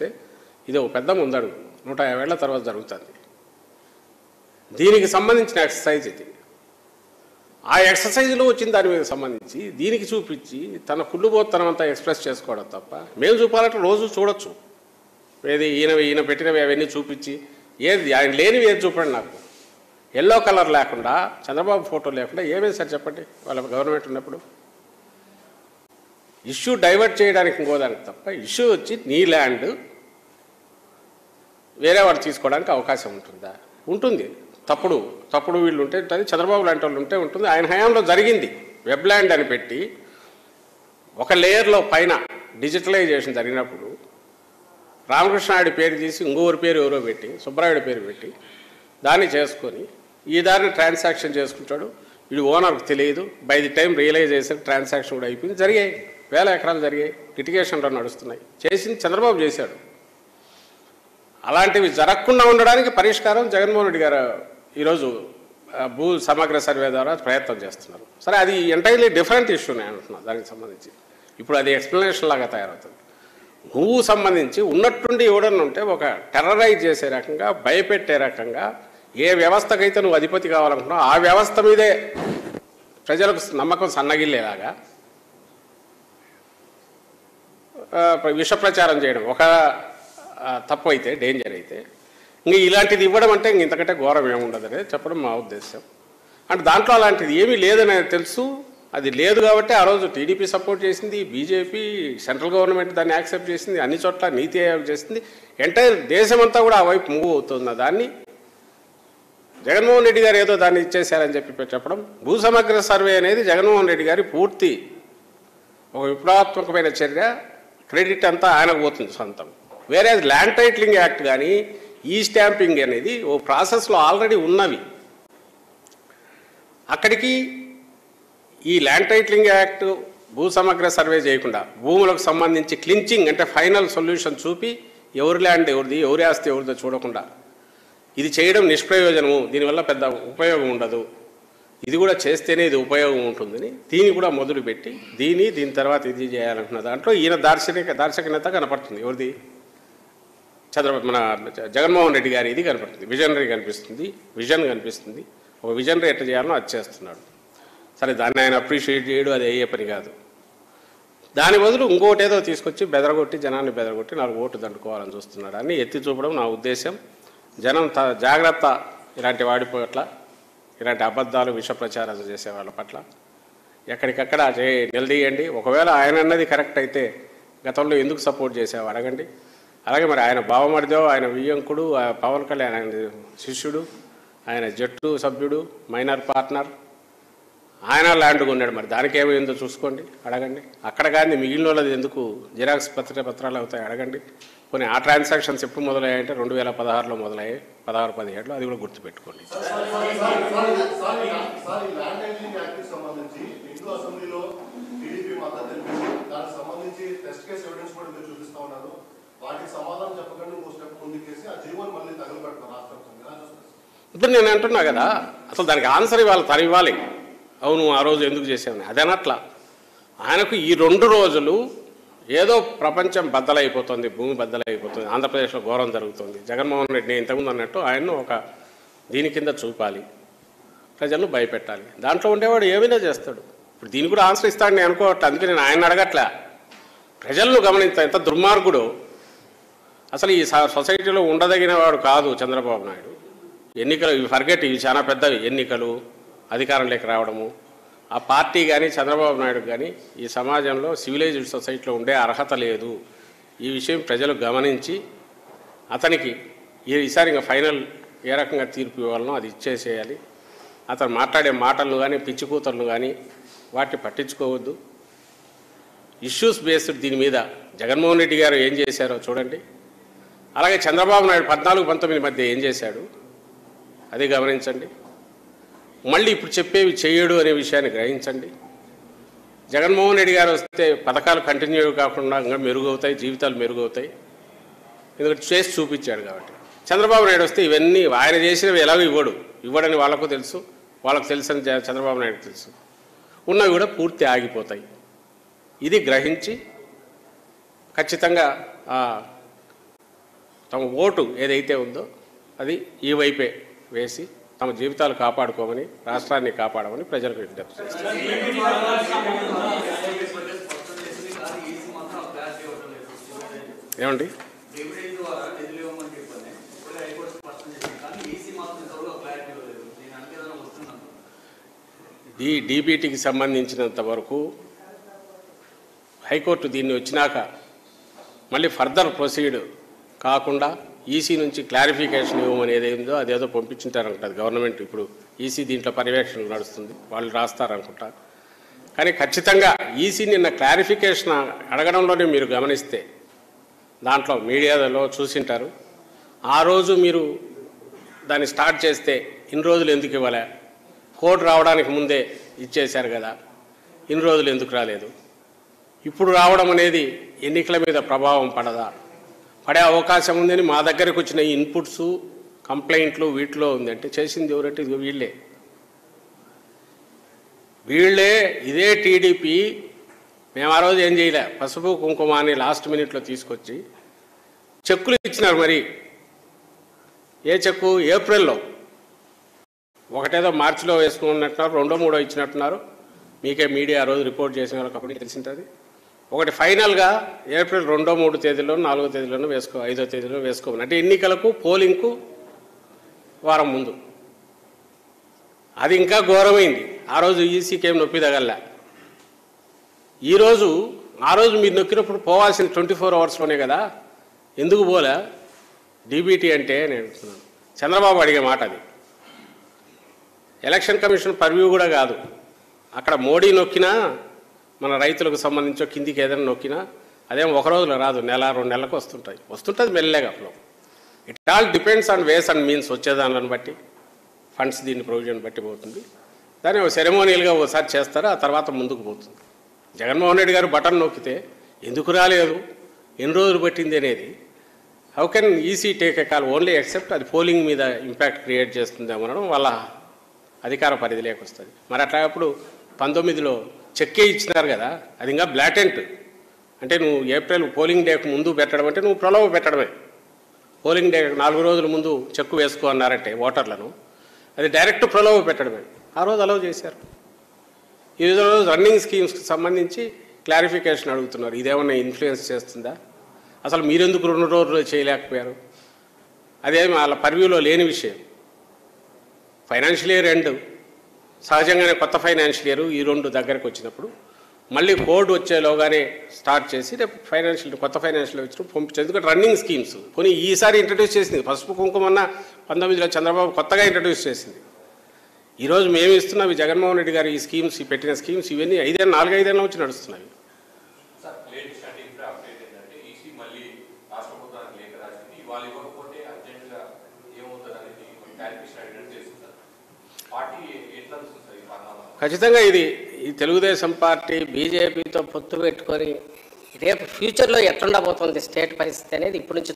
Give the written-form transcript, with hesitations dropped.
చూస్తే ఇది ఒక పెద్ద ముందడుగు 150 ఏళ్ల తర్వాత జరుగుతుంది. దీనికి సంబంధించిన ఎక్సర్సైజ్ ఇది. ఆ ఎక్సర్సైజ్లో వచ్చిన దాని మీద సంబంధించి దీనికి చూపించి తన కుళ్ళుబోత్తనం అంతా ఎక్స్ప్రెస్ చేసుకోవడం తప్ప మేము చూపాలంటే రోజు చూడొచ్చు. ఏది ఈయన పెట్టినవి అవన్నీ చూపించి ఏది ఆయన లేనివి ఏది చూపండి నాకు. ఎల్లో కలర్ లేకుండా చంద్రబాబు ఫోటో లేకుండా ఏమేమి సార్ చెప్పండి వాళ్ళ గవర్నమెంట్ ఉన్నప్పుడు. ఇష్యూ డైవర్ట్ చేయడానికి ఇంకోదానికి తప్ప ఇష్యూ వచ్చి నీ ల్యాండ్ వేరే వాడు తీసుకోవడానికి అవకాశం ఉంటుందా? ఉంటుంది. తప్పుడు వీళ్ళు ఉంటే ఉంటుంది, చంద్రబాబు లాంటి వాళ్ళు ఉంటే ఉంటుంది. ఆయన హయాంలో జరిగింది. వెబ్ ల్యాండ్ అని పెట్టి ఒక లేయర్లో పైన డిజిటలైజేషన్ జరిగినప్పుడు రామకృష్ణాయుడి పేరు తీసి ఇంకొకరి పేరు ఎవరో పెట్టి సుబ్బరాయుడి పేరు పెట్టి దాన్ని చేసుకొని ఈ దారిని ట్రాన్సాక్షన్ చేసుకుంటాడు. వీడు ఓనర్కి తెలియదు. బై ది టైం రియలైజ్ చేసే ట్రాన్సాక్షన్ కూడా అయిపోయింది. జరిగాయి, 1000 ఎకరాలు జరిగాయి, లిటిగేషన్లో నడుస్తున్నాయి. చేసింది చంద్రబాబు చేశాడు. అలాంటివి జరగకుండా ఉండడానికి పరిష్కారం జగన్మోహన్ రెడ్డి గారు ఈరోజు భూ సమగ్ర సర్వే ద్వారా ప్రయత్నం చేస్తున్నారు. సరే, అది ఎంటైర్లీ డిఫరెంట్ ఇష్యూ నేను అంటున్నాను. దానికి సంబంధించి ఇప్పుడు అది ఎక్స్ప్లెనేషన్ లాగా తయారవుతుంది. నువ్వు సంబంధించి ఉన్నట్టుండి ఎవడన్నా ఉంటే ఒక టెర్రరైజ్ చేసే రకంగా, భయపెట్టే రకంగా ఏ వ్యవస్థకైతే నువ్వు అధిపతి కావాలనుకున్నావు ఆ వ్యవస్థ మీదే ప్రజలకు నమ్మకం సన్నగిల్లేలాగా విష ప్రచారం చేయడం ఒక తప్పు అయితే, డేంజర్ అయితే, ఇంక ఇలాంటిది ఇవ్వడం అంటే ఇంతకంటే ఘోరం ఏముండదని చెప్పడం మా ఉద్దేశం. అంటే దాంట్లో అలాంటిది ఏమీ లేదని తెలుసు. అది లేదు కాబట్టి ఆ రోజు టీడీపీ సపోర్ట్ చేసింది, బీజేపీ, సెంట్రల్ గవర్నమెంట్ దాన్ని యాక్సెప్ట్ చేసింది, అన్ని చోట్ల నీతి ఆయోగ్ చేసింది. ఎంటైర్ దేశమంతా కూడా ఆ వైపు మూవ్ అవుతుంది. దాన్ని జగన్మోహన్ రెడ్డి గారు ఏదో దాన్ని ఇచ్చేశారని చెప్పి చెప్పడం. భూసమగ్ర సర్వే అనేది జగన్మోహన్ రెడ్డి గారి పూర్తి ఒక విప్లవాత్మకమైన చర్య. క్రెడిట్ అంతా ఆయనకు పోతుంది సొంతం. వేరే ల్యాండ్ టైటిలింగ్ యాక్ట్ కానీ ఈ స్టాంపింగ్ అనేది ఓ ప్రాసెస్లో ఆల్రెడీ ఉన్నవి. అక్కడికి ఈ ల్యాండ్ టైటిలింగ్ యాక్ట్ భూసమగ్ర సర్వే చేయకుండా భూములకు సంబంధించి క్లించింగ్ అంటే ఫైనల్ సొల్యూషన్ చూపి ఎవరి ల్యాండ్ ఎవరిది, ఎవరి ఆస్తి ఎవరిదో చూడకుండా ఇది చేయడం నిష్ప్రయోజనము, దీనివల్ల పెద్ద ఉపయోగం ఉండదు, ఇది కూడా చేస్తేనే ఇది ఉపయోగం ఉంటుందని దీన్ని కూడా మొదలుపెట్టి దీని తర్వాత ఇది చేయాలనుకున్న దాంట్లో ఈయన దార్శనికత కనపడుతుంది. ఎవరిది? మన జగన్మోహన్ రెడ్డి గారి ఇది కనపడుతుంది. విజనరీ కనిపిస్తుంది, విజన్ కనిపిస్తుంది. ఒక విజనరీ ఎట్లా చేయాలో అది చేస్తున్నాడు. సరే, దాన్ని ఆయన అప్రిషియేట్ చేయడం అది అయ్యే పని కాదు. దాని బదులు ఇంకోటి ఏదో తీసుకొచ్చి బెదరగొట్టి జనాన్ని బెదరగొట్టి 4 ఓట్లు దండుకోవాలని చూస్తున్నాడు అని ఎత్తి చూపడం నా ఉద్దేశం. జనం జాగ్రత్త ఇలాంటి వాడి పట్ల, ఇలాంటి అబద్ధాలు విష ప్రచారాలు చేసే వాళ్ళ పట్ల ఎక్కడికక్కడ నిలదీయండి. ఒకవేళ ఆయన అన్నది కరెక్ట్ అయితే గతంలో ఎందుకు సపోర్ట్ చేసావు అడగండి. అలాగే మరి ఆయన బావమరిదో, ఆయన వియ్యంకుడు, పవన్ కళ్యాణ్ ఆయన శిష్యుడు, ఆయన జట్టు సభ్యుడు, మైనర్ పార్ట్నర్, ఆయన ల్యాండ్ కొన్నాడు. మరి దానికి ఏమైందో చూసుకోండి, అడగండి. అక్కడ కానీ మిగిలిన వాళ్ళది ఎందుకు జిరాక్స్ పత్రాలు అవుతాయి అడగండి. కొన్ని ఆ ట్రాన్సాక్షన్స్ ఎప్పుడు మొదలయ్యాయంటే 2016లో మొదలయ్యాయి, 16-17లో. అది కూడా గుర్తుపెట్టుకోండి. ఇప్పుడు నేను అంటున్నా కదా, అసలు దానికి ఆన్సర్ ఇవ్వాలి, తను ఇవ్వాలి. అవును ఆ రోజు ఎందుకు చేసామని అదనట్లా. ఆయనకు ఈ 2 రోజులు ఏదో ప్రపంచం బద్దలైపోతుంది, భూమి బద్దలైపోతుంది, ఆంధ్రప్రదేశ్లో ఘోరం జరుగుతుంది, జగన్మోహన్ రెడ్డి ఇంతకుముందు అన్నట్టు ఆయన్ను ఒక దీని కింద చూపాలి, ప్రజలను భయపెట్టాలి. దాంట్లో ఉండేవాడు ఏమైనా చేస్తాడు. ఇప్పుడు దీనికి కూడా ఆన్సర్ ఇస్తాడని నేను అనుకోవట్లే. అందుకే నేను ఆయన అడగట్లే. ప్రజలను గమనించా ఎంత దుర్మార్గుడు. అసలు ఈ సొసైటీలో ఉండదగిన వాడు కాదు చంద్రబాబు నాయుడు. ఎన్నికలు ఇవి ఫర్గెట్, ఇవి చాలా పెద్దవి. ఎన్నికలు, అధికారంలోకి రావడము, ఆ పార్టీ కానీ చంద్రబాబు నాయుడు కానీ ఈ సమాజంలో సివిలైజ్డ్ సొసైటీలో ఉండే అర్హత లేదు. ఈ విషయం ప్రజలు గమనించి అతనికి ఈసారి ఇంకా ఫైనల్ ఏ రకంగా తీర్పు ఇవ్వాలనో అది ఇచ్చేసేయాలి. అతను మాట్లాడే మాటలను కానీ పిచ్చి కూతలను కానీ వాటిని పట్టించుకోవద్దు. ఇష్యూస్ బేస్డ్ దీని మీద జగన్మోహన్ రెడ్డి గారు ఏం చేశారో చూడండి. అలాగే చంద్రబాబు నాయుడు 14-19 మధ్య ఏం చేశాడు అది గమనించండి. మళ్ళీ ఇప్పుడు చెప్పేవి చేయడు అనే విషయాన్ని గ్రహించండి. జగన్మోహన్ రెడ్డి గారు వస్తే పథకాలు కంటిన్యూ కాకుండా ఇంకా మెరుగవుతాయి, జీవితాలు మెరుగవుతాయి. ఎందుకంటే చేసి చూపించాడు కాబట్టి. చంద్రబాబు నాయుడు వస్తే ఇవన్నీ ఆయన చేసినవి ఎలాగో ఇవ్వడని వాళ్ళకు తెలుసు, వాళ్ళకు తెలుసని చంద్రబాబు నాయుడు తెలుసు. ఉన్నవి కూడా పూర్తి ఆగిపోతాయి. ఇది గ్రహించి ఖచ్చితంగా తమ ఓటు ఏదైతే ఉందో అది ఈ వైపే వేసి తమ జీవితాలు కాపాడుకోమని, రాష్ట్రాన్ని కాపాడమని ప్రజలకు విజ్ఞప్తి చేస్తారు. ఏమండి ఈ డీబీటీకి సంబంధించినంత వరకు హైకోర్టు దీన్ని వచ్చినాక మళ్ళీ ఫర్దర్ ప్రొసీడ్ కాకుండా ఈసీ నుంచి క్లారిఫికేషన్ ఇవ్వమని ఏదైందో అదేదో పంపించుంటారనుకుంటుంది గవర్నమెంట్. ఇప్పుడు ఈసీ దీంట్లో పర్యవేక్షణ నడుస్తుంది, వాళ్ళు రాస్తారనుకుంటా. కానీ ఖచ్చితంగా ఈసీ నిన్న క్లారిఫికేషన్ అడగడంలోనే మీరు గమనిస్తే దాంట్లో మీడియాలో చూసింటారు. ఆ రోజు మీరు దాన్ని స్టార్ట్ చేస్తే ఇన్ని రోజులు ఎందుకు ఇవ్వలే, కోర్టు రావడానికి ముందే ఇచ్చేశారు కదా, ఇన్ని రోజులు ఎందుకు రాలేదు, ఇప్పుడు రావడం అనేది ఎన్నికల మీద ప్రభావం పడదా, పడే అవకాశం ఉందని మా దగ్గరకు వచ్చిన ఇన్పుట్స్, కంప్లైంట్లు వీటిలో ఉందంటే చేసింది ఎవరంటే ఇది వీళ్ళే. ఇదే టీడీపీ మేము ఆ రోజు ఏం చేయలే, పసుపు కుంకుమ అని లాస్ట్ మినిట్లో తీసుకొచ్చి చెక్కులు ఇచ్చినారు. మరి ఏ చెక్కు? ఏప్రిల్లో ఒకటేదో మార్చిలో వేసుకున్నట్టున్నారు, రెండో మూడో ఇచ్చినట్టున్నారు. మీకే మీడియా ఆ రోజు రిపోర్ట్ చేసిన వాళ్ళకి అప్పుడు తెలిసింటుంది. ఒకటి ఫైనల్గా ఏప్రిల్ 2, 3 తేదీలోనూ 4వ తేదీలోనూ 5వ తేదీలో వేసుకోమని, అంటే ఎన్నికలకు పోలింగ్కు వారం ముందు. అది ఇంకా ఘోరమైంది. ఆ రోజు ఈసీకి ఏం నొప్పి తగల్లా. ఆ రోజు మీరు నొక్కినప్పుడు పోవాల్సిన 24 అవర్స్లోనే కదా, ఎందుకు పోలే? డీబీటీ అంటే నేను అంటున్నాను, చంద్రబాబు అడిగే మాట అది. ఎలక్షన్ కమిషన్ పర్వ్యూ కూడా కాదు. అక్కడ మోడీ నొక్కినా, మన రైతులకు సంబంధించి కిందికి ఏదైనా నొక్కినా అదేం ఒక రోజులో రాదు, నెల 2 నెలలకు వస్తుంటుంది మెల్లగా flow. It all depends on ways and means, వచ్చేదాన్ని బట్టి ఫండ్స్ దీన్ని ప్రొవిజన్ బట్టి పోతుంది. దాన్ని సెరమోనియల్గా ఒకసారి చేస్తారు, ఆ తర్వాత ముందుకు పోతుంది. జగన్మోహన్ రెడ్డి గారు బటన్ నొక్కితే ఎందుకు రాలేదు, ఎన్ని రోజులు పట్టింది అనేది how can EC take a call only except అది పోలింగ్ మీద ఇంపాక్ట్ క్రియేట్ చేస్తుందేమో అనడం వాళ్ళ అధికార పరిధిలోకి వస్తుంది. మరి అట్లాప్పుడు 19లో చెక్కే ఇచ్చినారు కదా, అది ఇంకా బ్లాటెంట్. అంటే నువ్వు ఏప్రిల్ పోలింగ్ డేకు ముందు పెట్టడం అంటే నువ్వు ప్రలోభ పెట్టడమే. పోలింగ్ డే 4 రోజుల ముందు చెక్కు వేసుకో అన్నారంటే ఓటర్లను, అది డైరెక్ట్ ప్రలోభ పెట్టడమే. ఆ రోజు అలౌ చేశారు. ఈ రోజు రన్నింగ్ స్కీమ్స్కి సంబంధించి క్లారిఫికేషన్ అడుగుతున్నారు. ఇదేమన్నా ఇన్ఫ్లుయెన్స్ చేస్తుందా? అసలు మీరెందుకు 2 రోజులు చేయలేకపోయారు? అదేమి వాళ్ళ పర్వ్యూలో లేని విషయం. ఫైనాన్షియల్ ఇయర్ ఎండ్, సహజంగానే కొత్త ఫైనాన్షియల్ ఇయర్ ఈ 2 దగ్గరకు వచ్చినప్పుడు మళ్ళీ కోడ్ వచ్చేలోగానే స్టార్ట్ చేసి రేపు కొత్త ఫైనాన్షియల్ వచ్చినప్పుడు పంపించారు. ఎందుకంటే రన్నింగ్ స్కీమ్స్ కొన్ని ఈసారి ఇంట్రడ్యూస్ చేసింది. పసుపు కుంకుమన్న 19లో చంద్రబాబు కొత్తగా ఇంట్రడ్యూస్ చేసింది. ఈరోజు మేము ఇస్తున్నవి జగన్మోహన్ రెడ్డి గారు ఈ స్కీమ్స్, పెట్టిన స్కీమ్స్ ఇవన్నీ 4-5 ఏళ్ళ నుంచి నడుస్తున్నాయి. ఖచ్చితంగా ఇది ఈ తెలుగుదేశం పార్టీ బీజేపీతో పొత్తు పెట్టుకొని రేపు ఫ్యూచర్లో ఎట్లుండబోతుంది స్టేట్ పరిస్థితి అనేది ఇప్పటి నుంచి